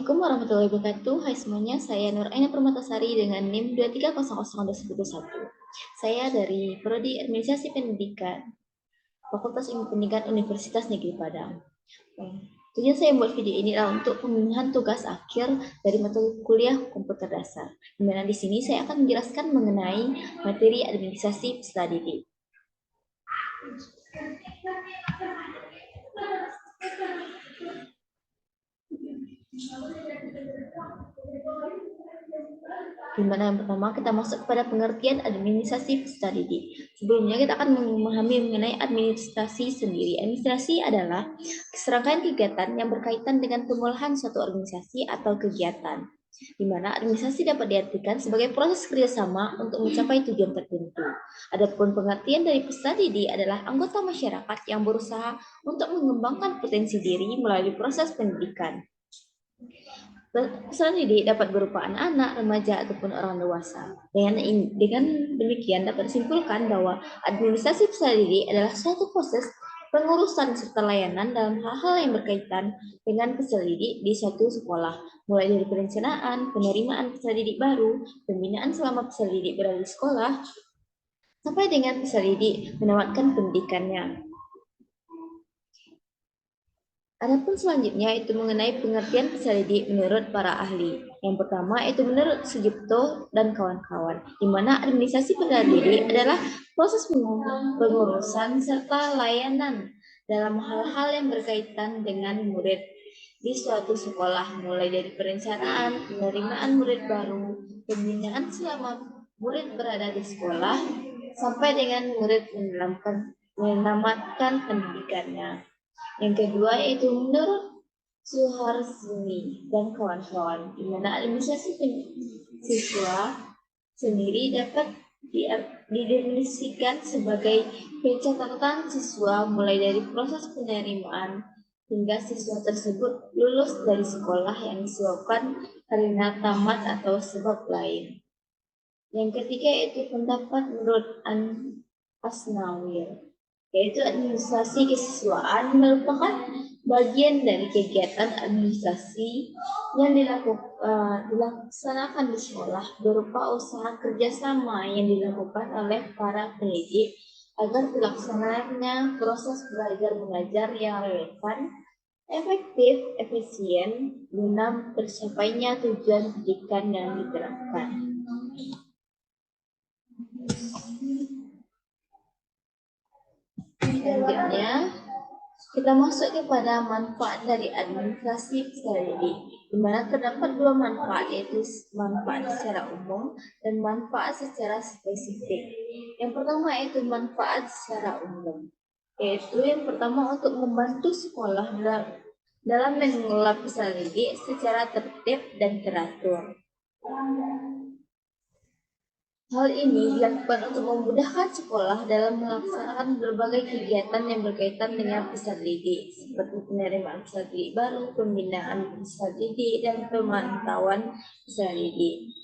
Assalamualaikum warahmatullahi wabarakatuh. Hai semuanya, saya Nur Aina Permatasari dengan NIM 2300211. Saya dari Prodi Administrasi Pendidikan, Fakultas Ilmu Pendidikan Universitas Negeri Padang. Tujuan saya membuat video ini adalah untuk pemilihan tugas akhir dari mata kuliah komputer dasar. Di mana di sini saya akan menjelaskan mengenai materi administrasi peserta didik. Dimana yang pertama kita masuk kepada pengertian administrasi peserta didik. Sebelumnya kita akan memahami mengenai administrasi sendiri. Administrasi adalah serangkaian kegiatan yang berkaitan dengan pemulahan suatu organisasi atau kegiatan, di mana administrasi dapat diartikan sebagai proses kerjasama untuk mencapai tujuan tertentu. Adapun pengertian dari peserta didik adalah anggota masyarakat yang berusaha untuk mengembangkan potensi diri melalui proses pendidikan. Peserta didik dapat berupa anak-anak, remaja, ataupun orang dewasa. Dengan demikian dapat disimpulkan bahwa administrasi peserta didik adalah suatu proses pengurusan serta layanan dalam hal-hal yang berkaitan dengan peserta didik di suatu sekolah, mulai dari perencanaan, penerimaan peserta didik baru, pembinaan selama peserta didik berada di sekolah, sampai dengan peserta didik menamatkan pendidikannya. Adapun selanjutnya itu mengenai pengertian peserta didik menurut para ahli. Yang pertama itu menurut Sujipto dan kawan-kawan, di mana administrasi peserta didik adalah proses pengurusan serta layanan dalam hal-hal yang berkaitan dengan murid di suatu sekolah, mulai dari perencanaan, penerimaan murid baru, pembinaan selama murid berada di sekolah, sampai dengan murid menamatkan pendidikannya. Yang kedua yaitu menurut Suharsini dan kawan-kawan, di mana administrasi siswa sendiri dapat didefinisikan sebagai pencatatan siswa mulai dari proses penerimaan hingga siswa tersebut lulus dari sekolah yang disebabkan karena tamat atau sebab lain. Yang ketiga yaitu pendapat menurut Asnawir, yaitu administrasi kesiswaan merupakan bagian dari kegiatan administrasi yang dilaksanakan di sekolah berupa usaha kerjasama yang dilakukan oleh para pendidik agar terlaksananya proses belajar mengajar yang relevan, efektif, efisien guna tercapainya tujuan pendidikan yang diterapkan. Selanjutnya, kita masuk kepada manfaat dari administrasi peserta didik, di mana terdapat dua manfaat, yaitu manfaat secara umum dan manfaat secara spesifik. Yang pertama yaitu manfaat secara umum, yaitu yang pertama untuk membantu sekolah dalam mengelola peserta didik secara tertib dan teratur. Hal ini dilakukan untuk memudahkan sekolah dalam melaksanakan berbagai kegiatan yang berkaitan dengan peserta didik, seperti penerimaan peserta didik baru, pembinaan peserta didik, dan pemantauan peserta didik.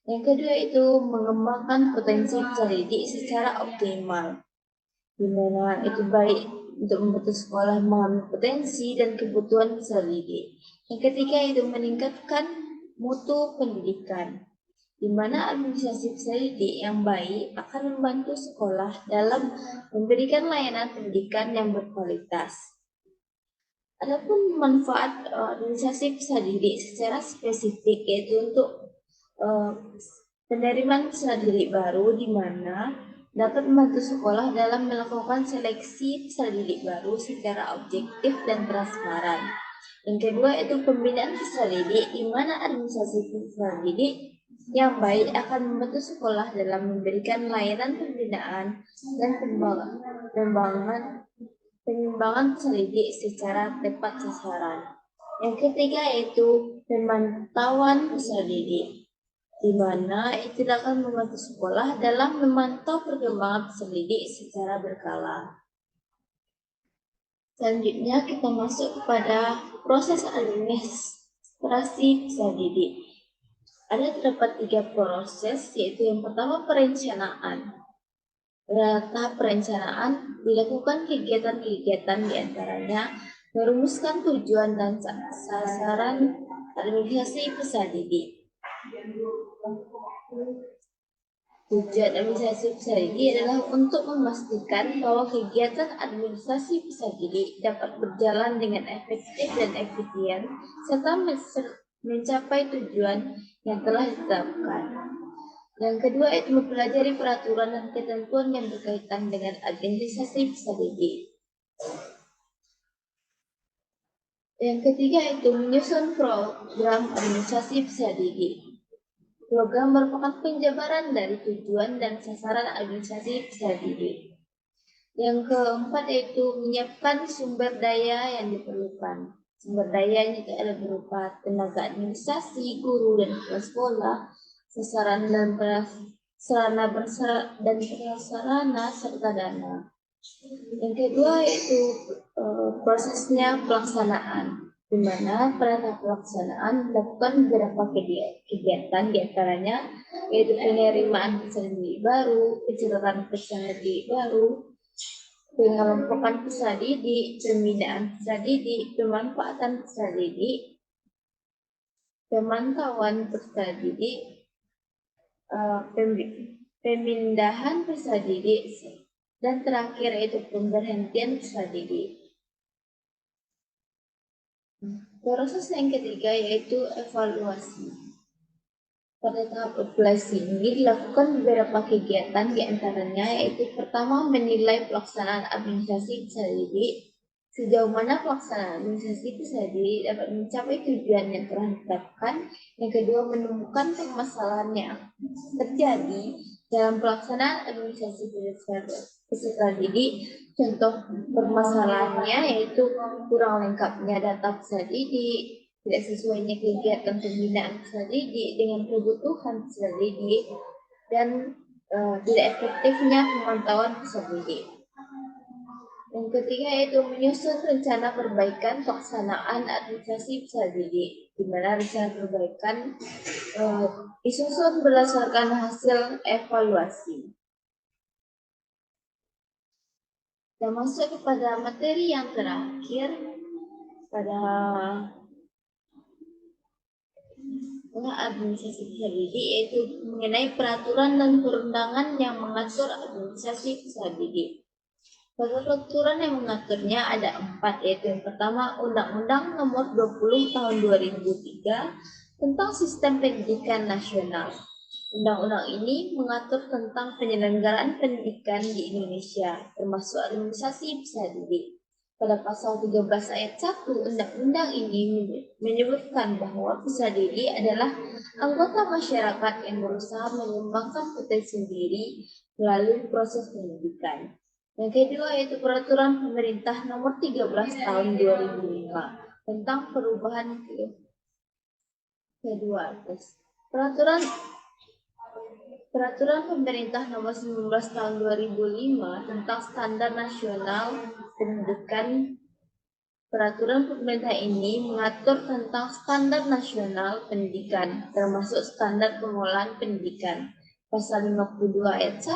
Yang kedua itu mengembangkan potensi peserta didik secara optimal, di mana itu baik untuk membantu sekolah memahami potensi dan kebutuhan peserta didik. Yang ketiga itu meningkatkan mutu pendidikan, di mana administrasi peserta didik yang baik akan membantu sekolah dalam memberikan layanan pendidikan yang berkualitas. Adapun manfaat administrasi peserta didik secara spesifik yaitu untuk penerimaan peserta didik baru, di mana dapat membantu sekolah dalam melakukan seleksi peserta didik baru secara objektif dan transparan. Yang kedua itu pembinaan peserta didik, di mana administrasi peserta didik yang baik akan membantu sekolah dalam memberikan layanan pembinaan dan pengembangan peserta didik secara tepat sasaran. Yang ketiga yaitu pemantauan peserta didik, di mana itu akan membantu sekolah dalam memantau perkembangan peserta didik secara berkala. Selanjutnya kita masuk kepada proses administrasi peserta didik. Ada terdapat 3 proses, yaitu yang pertama perencanaan. Pada tahap perencanaan dilakukan kegiatan-kegiatan diantaranya merumuskan tujuan dan sasaran administrasi peserta didik. Tujuan administrasi peserta didik adalah untuk memastikan bahwa kegiatan administrasi peserta didik dapat berjalan dengan efektif dan efisien, serta mencapai tujuan yang telah ditetapkan. Yang kedua itu mempelajari peraturan dan ketentuan yang berkaitan dengan administrasi peserta didik. Yang ketiga itu menyusun program administrasi peserta didik. Program merupakan penjabaran dari tujuan dan sasaran administrasi peserta didik. Yang keempat yaitu menyiapkan sumber daya yang diperlukan. Sumber daya itu ada berupa tenaga administrasi, guru dan kepala sekolah, sasaran dan sarana dan prasarana serta dana. Yang kedua yaitu prosesnya pelaksanaan, di mana pada tahap pelaksanaan dilakukan beberapa kegiatan, diantaranya yaitu penerimaan peserta didik baru, pencatatan peserta didik baru, pengelompokan peserta didik, pembinaan peserta didik, pemanfaatan peserta didik, pemantauan peserta didik, pemindahan peserta didik, dan terakhir yaitu pemberhentian peserta didik. Proses yang ketiga yaitu evaluasi. Pada tahap evaluasi ini dilakukan beberapa kegiatan, diantaranya yaitu pertama menilai pelaksanaan administrasi peserta didik, sejauh mana pelaksanaan administrasi peserta didik dapat mencapai tujuan yang telah ditetapkan. Yang kedua menemukan permasalahan yang terjadi dalam pelaksanaan administrasi peserta didik. Contoh permasalahannya yaitu kurang lengkapnya data peserta didik, tidak sesuainya kegiatan pembinaan peserta didik dengan kebutuhan peserta didik, dan tidak efektifnya pemantauan peserta didik. Yang ketiga yaitu menyusun rencana perbaikan pelaksanaan administrasi peserta didik, di mana rencana perbaikan disusun berdasarkan hasil evaluasi. Kita masuk kepada materi yang terakhir pada administrasi peserta didik, yaitu mengenai peraturan dan perundangan yang mengatur administrasi peserta didik. Peraturan yang mengaturnya ada 4, yaitu yang pertama Undang-Undang Nomor 20 Tahun 2003 tentang Sistem Pendidikan Nasional. Undang-undang ini mengatur tentang penyelenggaraan pendidikan di Indonesia, termasuk administrasi peserta didik. Pada pasal 13 ayat 1 undang-undang ini menyebutkan bahwa peserta didik adalah anggota masyarakat yang berusaha mengembangkan potensi diri melalui proses pendidikan. Yang kedua yaitu Peraturan Pemerintah Nomor 13 Tahun 2005 tentang perubahan kedua atas. Peraturan Pemerintah Nomor 19 Tahun 2005 tentang Standar Nasional Pendidikan. Peraturan pemerintah ini mengatur tentang standar nasional pendidikan, termasuk standar pengolahan pendidikan. Pasal 52 ayat 1,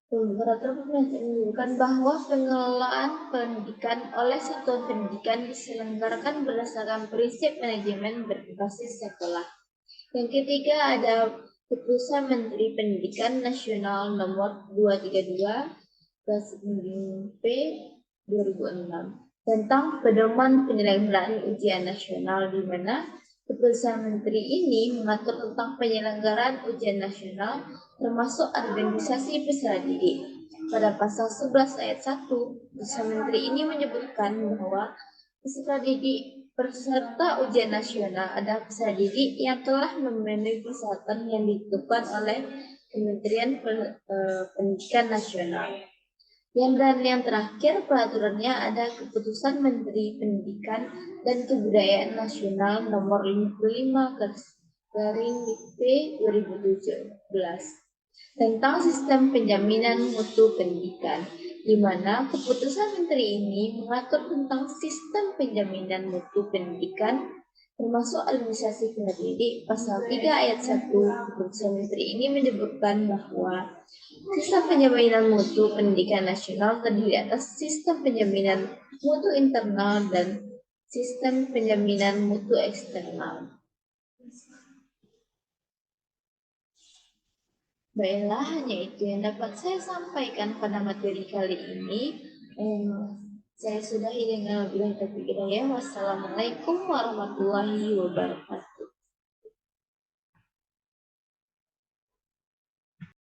peraturan pemerintah menyebutkan bahwa pengelolaan pendidikan oleh satuan pendidikan diselenggarakan berdasarkan prinsip manajemen berbasis sekolah. Yang ketiga ada Keputusan Menteri Pendidikan Nasional Nomor 232/P 2006 tentang pedoman penyelenggaraan ujian nasional, di mana Keputusan Menteri ini mengatur tentang penyelenggaraan ujian nasional termasuk administrasi peserta didik. Pada pasal 11 ayat 1, Keputusan Menteri ini menyebutkan bahwa peserta ujian nasional adalah peserta didik yang telah memenuhi persyaratan yang ditentukan oleh Kementerian Pendidikan Nasional. Dan yang terakhir peraturannya ada Keputusan Menteri Pendidikan dan Kebudayaan Nasional Nomor 55/P 2017 tentang Sistem Penjaminan Mutu Pendidikan, di mana Keputusan Menteri ini mengatur tentang sistem penjaminan mutu pendidikan termasuk administrasi peserta didik. Pasal 3 ayat 1 Keputusan Menteri ini menyebutkan bahwa sistem penjaminan mutu pendidikan nasional terdiri atas sistem penjaminan mutu internal dan sistem penjaminan mutu eksternal. Baiklah, hanya itu yang dapat saya sampaikan pada materi kali ini. Saya sudahi dengan wabillahi taufiq hidayah. Wassalamualaikum warahmatullahi wabarakatuh.